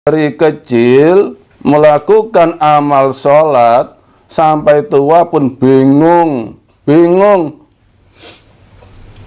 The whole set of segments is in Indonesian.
dari kecil melakukan amal sholat sampai tua pun bingung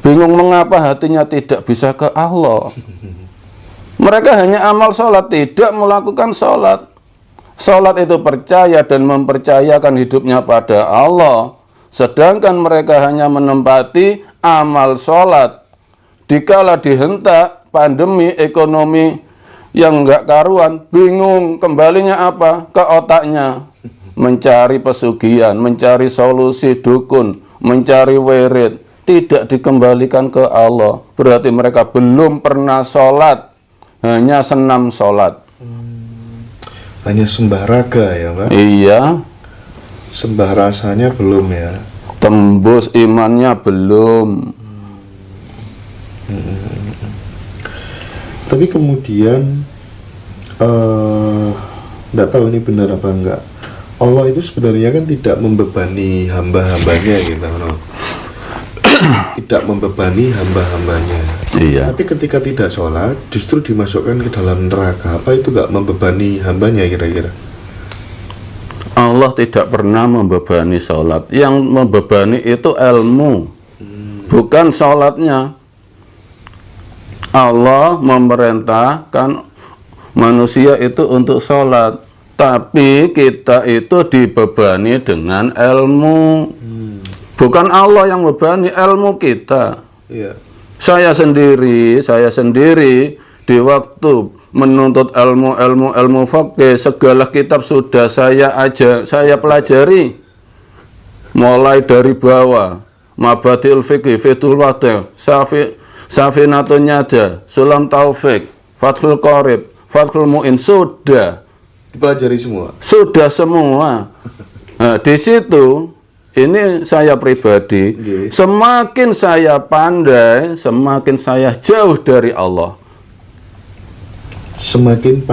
mengapa hatinya tidak bisa ke Allah. Mereka hanya amal sholat, tidak melakukan sholat. Sholat itu percaya dan mempercayakan hidupnya pada Allah, sedangkan mereka hanya menempati amal sholat. Dikala dihentak pandemi ekonomi yang enggak karuan, bingung kembalinya apa? Ke otaknya mencari pesugihan, mencari solusi dukun, mencari wirid, tidak dikembalikan ke Allah. Berarti mereka belum pernah sholat, hanya senam sholat. Hanya sembah raga ya Pak? Iya. Sembah rasanya belum ya? Tembus imannya belum. Tapi kemudian nggak tahu ini benar apa enggak, Allah itu sebenarnya kan tidak membebani hamba-hambanya gitu no? Tidak membebani hamba-hambanya. Iya. Tapi ketika tidak sholat justru dimasukkan ke dalam neraka. Apa itu nggak membebani hambanya kira-kira? Allah tidak pernah membebani sholat. Yang membebani itu ilmu, bukan sholatnya. Allah memerintahkan manusia itu untuk sholat, tapi kita itu dibebani dengan ilmu. Bukan Allah yang membebani, ilmu kita. Iya. Saya sendiri di waktu menuntut ilmu fikih, segala kitab sudah saya pelajari, mulai dari bawah, Mabadi'ul Fiqih, Fiqhul Wadih, Safinatun Najah, Sulam Taufik, Fathul Qorib, Fathul Mu'in, sudah Dipelajari semua? Sudah semua. Nah, di situ ini saya pribadi, semakin saya pandai, semakin saya jauh dari Allah. Semakin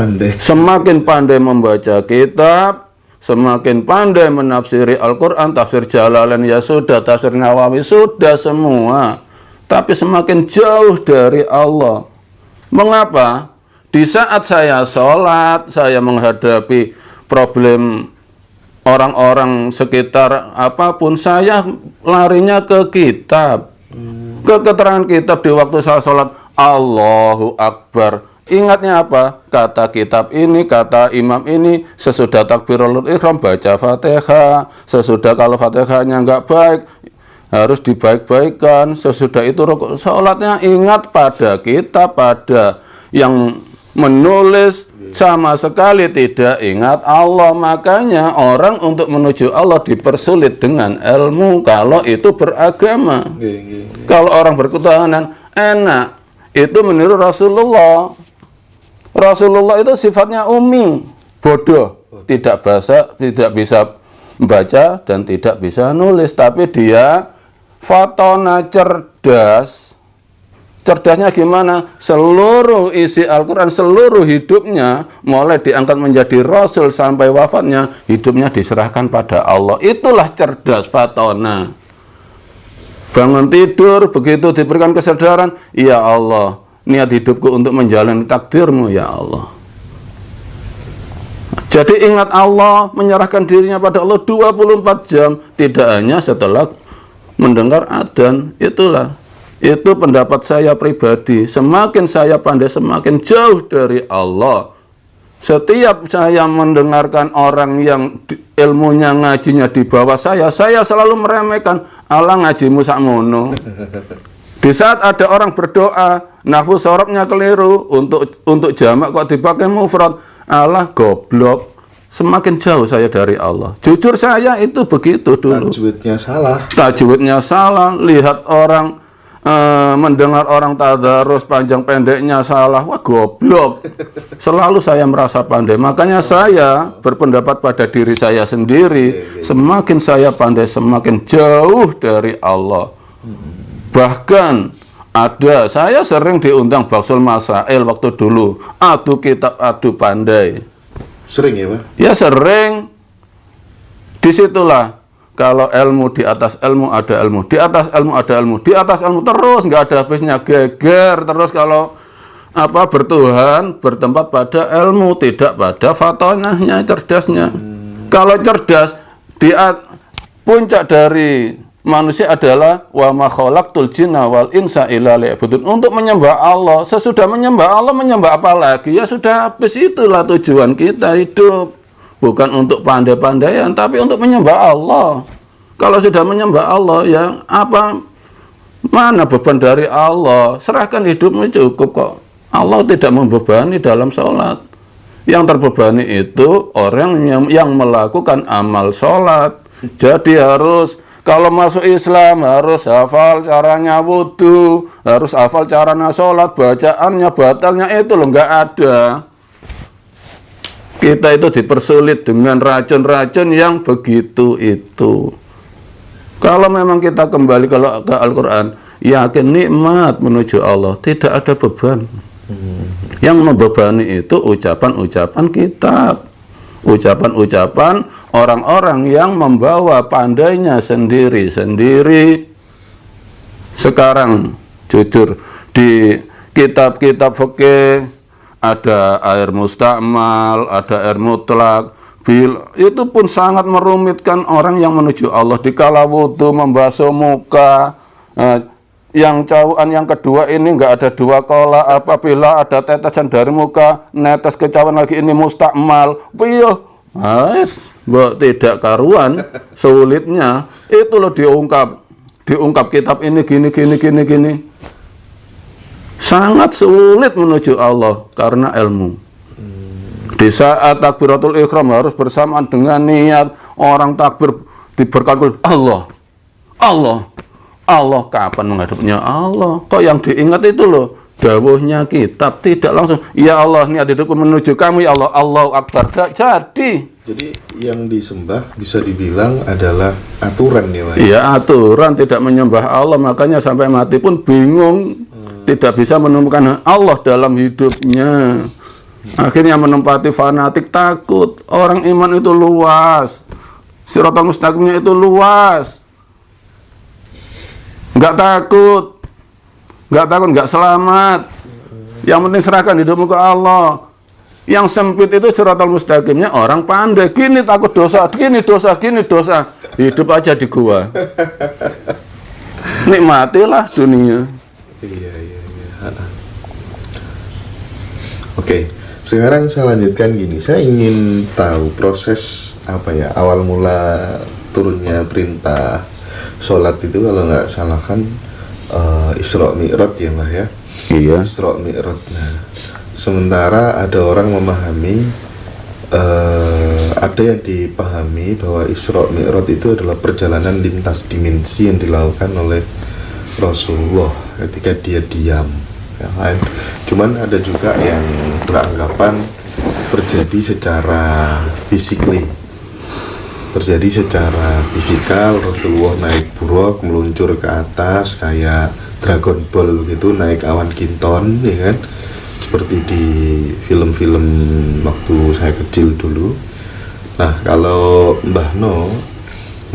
pandai membaca kitab, semakin pandai menafsiri Al-Quran, tafsir Jalalain ya sudah, tafsir Nawawi sudah semua, tapi semakin jauh dari Allah. Mengapa? Di saat saya sholat, saya menghadapi problem orang-orang sekitar apapun, saya larinya ke kitab, ke keterangan kitab. Di waktu saya sholat, Allahu Akbar, ingatnya apa? Kata kitab ini, kata imam ini, sesudah takbirul ihram baca Fatihah, sesudah kalau Fatihahnya nggak baik harus dibaik-baikan, sesudah itu rukuk. Sholatnya ingat pada kitab, pada yang menulis, sama sekali tidak ingat Allah. Makanya orang untuk menuju Allah dipersulit dengan ilmu kalau itu beragama. Kalau orang berketuhanan enak, itu meniru Rasulullah. Rasulullah itu sifatnya ummi, bodoh, tidak bisa membaca dan tidak bisa nulis, tapi dia fatona, cerdas. Cerdasnya gimana? Seluruh isi Al-Quran, seluruh hidupnya, mulai diangkat menjadi Rasul sampai wafatnya, hidupnya diserahkan pada Allah. Itulah cerdas, fatona. Bangun tidur, begitu diberikan kesadaran, ya Allah, niat hidupku untuk menjalani takdirmu, ya Allah. Jadi ingat Allah, menyerahkan dirinya pada Allah 24 jam, tidak hanya setelah mendengar adzan. Itu pendapat saya pribadi. Semakin saya pandai, semakin jauh dari Allah. Setiap saya mendengarkan orang yang ilmunya, ngajinya di bawah saya selalu meremehkan. Allah ngajimu sakmono. Di saat ada orang berdoa, nafsu sorobnya keliru, untuk jamak kok dipakai mufrad, Allah goblok. Semakin jauh saya dari Allah. Jujur saya itu begitu dulu. Tajwidnya salah. Lihat orang mendengar orang tadarus panjang pendeknya salah, wah goblok. Selalu saya merasa pandai. Makanya saya berpendapat pada diri saya sendiri, semakin saya pandai semakin jauh dari Allah. Bahkan saya sering diundang Baksul Masail waktu dulu, adu kitab, adu pandai. Sering ya Pak? Ya sering. Disitulah kalau ilmu, di atas ilmu ada ilmu, di atas ilmu ada ilmu, di atas ilmu terus, nggak ada habisnya, geger terus. Kalau bertuhan bertempat pada ilmu, tidak pada fatonahnya, cerdasnya. Kalau cerdas, puncak dari manusia adalah wa ma khalaqtul jinna wal insa illa liya'budun, untuk menyembah Allah. Sesudah menyembah Allah, menyembah apa lagi? Ya sudah habis, itulah tujuan kita hidup. Bukan untuk pandai-pandaian, tapi untuk menyembah Allah. Kalau sudah menyembah Allah, ya mana beban dari Allah? Serahkan hidupmu, cukup kok. Allah tidak membebani dalam sholat. Yang terbebani itu orang yang melakukan amal sholat. Jadi harus, kalau masuk Islam harus hafal caranya wudhu, harus hafal caranya sholat, bacaannya, batalnya itu loh nggak ada. Kita itu dipersulit dengan racun-racun yang begitu itu. Kalau memang kita kembali ke Al-Quran, yakin nikmat menuju Allah, tidak ada beban. Yang membebani itu ucapan-ucapan kitab, ucapan-ucapan orang-orang yang membawa pandainya sendiri-sendiri. Sekarang jujur, di kitab-kitab fikih ada air mustakmal, ada air mutlak. Itu pun sangat merumitkan orang yang menuju Allah. Dikala wudhu membasuh muka, yang cauan yang kedua ini nggak ada dua kola. Apabila ada tetesan dari muka, netes ke cawan lagi, ini mustakmal. Tidak karuan sulitnya. Itu loh diungkap kitab ini gini. Sangat sulit menuju Allah karena ilmu. Di saat takbiratul ihram harus bersamaan dengan niat. Orang takbir diberkalkul Allah. Kapan menghadapnya Allah? Kok yang diingat itu loh dawuhnya kitab, tidak langsung ya Allah niat hidupku menuju kamu ya Allah, Allahu Akbar. Jadi yang disembah bisa dibilang adalah aturan ya Pak? Iya, aturan, tidak menyembah Allah. Makanya sampai mati pun bingung, tidak bisa menemukan Allah dalam hidupnya. Akhirnya menempati fanatik, takut. Orang iman itu luas, Shiratal Mustaqimnya itu luas. Nggak takut, nggak selamat. Yang penting serahkan hidupmu ke Allah. Yang sempit itu Shiratal Mustaqimnya orang pandai. Gini takut dosa, gini dosa. Hidup aja di gua. Nikmatilah dunia. Iya. Oke, sekarang saya lanjutkan gini. Saya ingin tahu proses awal mula turunnya perintah sholat itu, kalau nggak salah kan Isra Mi'raj ya Mbah ya. Iya. Isra Mi'raj. Nah, sementara ada orang memahami, ada yang dipahami bahwa Isra Mi'raj itu adalah perjalanan lintas dimensi yang dilakukan oleh Rasulullah ketika dia diam. Ya kan? Cuman ada juga yang beranggapan terjadi secara fisikal, Rasulullah naik buraq meluncur ke atas kayak Dragon Ball gitu, naik awan kinton ya kan, seperti di film-film waktu saya kecil dulu. Nah, kalau Mbah No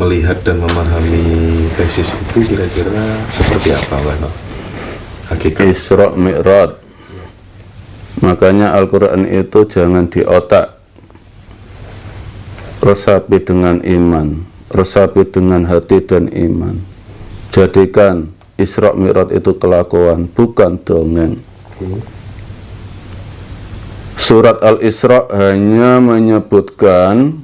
melihat dan memahami tesis itu kira-kira seperti apa Mbah No? Hakikat Isra Mi'raj. Makanya Al-Quran itu jangan di otak, resapi dengan iman, resapi dengan hati dan iman. Jadikan Isra Mi'raj itu kelakuan, bukan dongeng. Surat Al-Isra hanya menyebutkan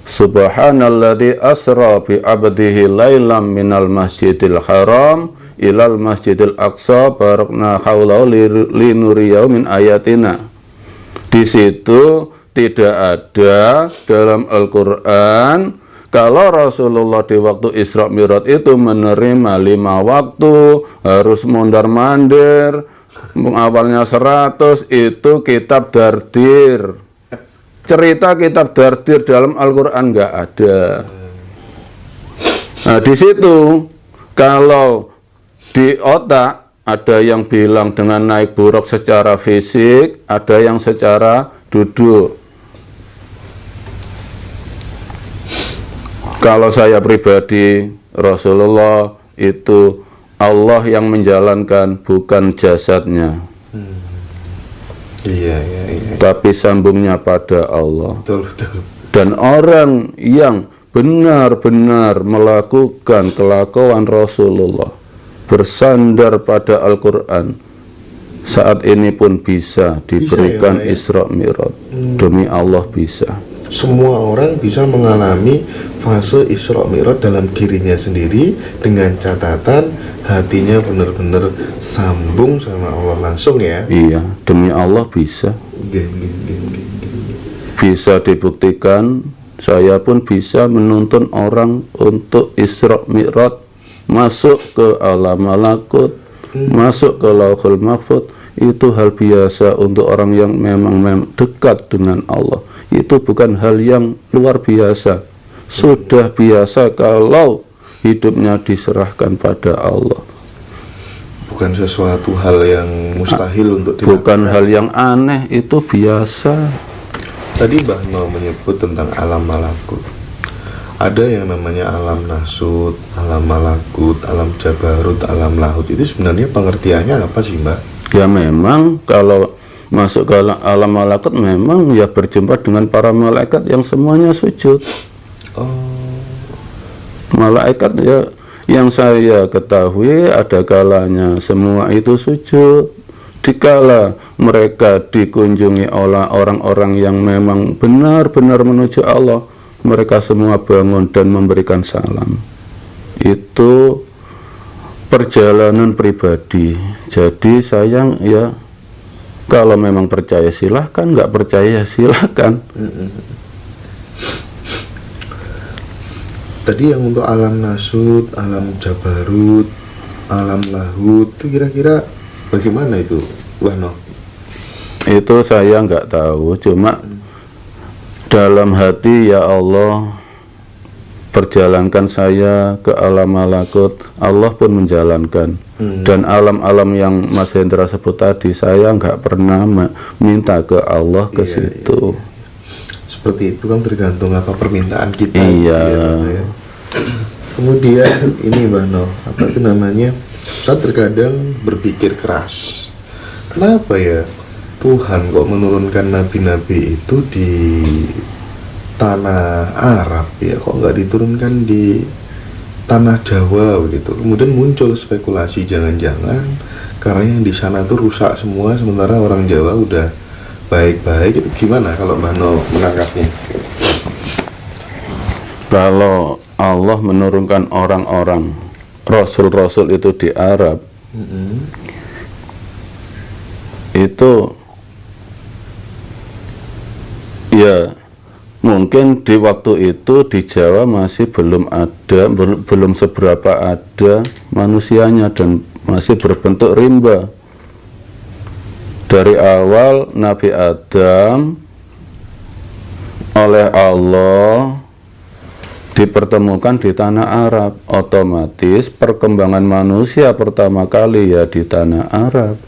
Subhanalladzi asra bi 'abdihi lailam minal masjidil haram ilal masjidil aqsa barakna haulahu linuriyahu min ayatina. Di situ tidak ada dalam Al-Quran kalau Rasulullah di waktu Isra Mi'raj itu menerima 5 waktu, harus mondar-mandir, awalnya 100, itu kitab dardir. Cerita kitab dardir dalam Al-Quran nggak ada. Nah, di situ kalau di otak ada yang bilang dengan naik buraq secara fisik, ada yang secara duduk. Kalau saya pribadi, Rasulullah itu Allah yang menjalankan, bukan jasadnya. Iya, iya, iya. tapi sambungnya pada Allah. Betul, betul. Dan orang yang benar-benar melakukan kelakuan Rasulullah, bersandar pada Al-Quran, saat ini pun bisa diberikan ya, Pak, ya? Isra Mi'raj. Demi Allah bisa. Semua orang bisa mengalami fase Isra Mi'raj dalam dirinya sendiri, dengan catatan hatinya benar-benar sambung sama Allah langsung ya. Iya, demi Allah bisa. Bisa dibuktikan. Saya pun bisa menuntun orang untuk Isra Mi'raj, masuk ke alam malakut, masuk ke Lauhul Mahfuz. Itu hal biasa untuk orang yang memang dekat dengan Allah. Itu bukan hal yang luar biasa. Sudah biasa kalau hidupnya diserahkan pada Allah. Bukan sesuatu hal yang mustahil untuk dilakukan. Bukan hal yang aneh, itu biasa. Tadi Mbah mau menyebut tentang alam malakut. Ada yang namanya alam nasut, alam malakut, alam jabarut, alam lahut. Itu sebenarnya pengertiannya apa sih, Mbak? Ya memang kalau masuk ke alam malakut memang ya berjumpa dengan para malaikat yang semuanya sujud. Malaikat ya yang saya ketahui ada kalanya semua itu sujud. Dikala mereka dikunjungi oleh orang-orang yang memang benar-benar menuju Allah, mereka semua bangun dan memberikan salam. Itu perjalanan pribadi. Jadi sayang ya, kalau memang percaya silahkan, nggak percaya silahkan. Tadi yang untuk alam nasut, alam jabarut, alam lahut, itu kira-kira bagaimana itu, Wano? Itu saya nggak tahu, cuma dalam hati ya Allah, perjalankan saya ke alam malakut, Allah pun menjalankan. Dan alam-alam yang Mas Hendra sebut tadi, saya nggak pernah minta ke Allah ke situ. Iya. Seperti itu kan tergantung apa permintaan kita. Iya. Ya. Kemudian ini Wano, apa itu namanya? Saya terkadang berpikir keras. Kenapa ya Tuhan kok menurunkan nabi-nabi itu di tanah Arab ya, kok nggak diturunkan di tanah Jawa begitu? Kemudian muncul spekulasi jangan-jangan karena yang di sana tuh rusak semua, sementara orang Jawa udah baik-baik. Itu gimana kalau Mbah No menangkapnya? Kalau Allah menurunkan orang-orang Rasul-Rasul itu di Arab, itu ya mungkin di waktu itu di Jawa masih belum ada, belum seberapa ada manusianya dan masih berbentuk rimba. Dari awal Nabi Adam oleh Allah dipertemukan di tanah Arab, otomatis perkembangan manusia pertama kali ya di tanah Arab.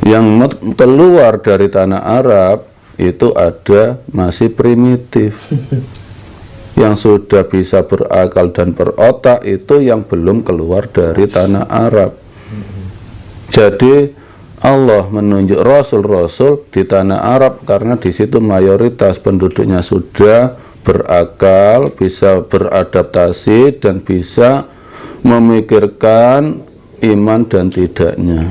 Yang keluar dari tanah Arab itu ada masih primitif. Yang sudah bisa berakal dan berotak itu yang belum keluar dari tanah Arab. Jadi Allah menunjuk Rasul-Rasul di tanah Arab karena di situ mayoritas penduduknya sudah berakal, bisa beradaptasi dan bisa memikirkan iman dan tidaknya.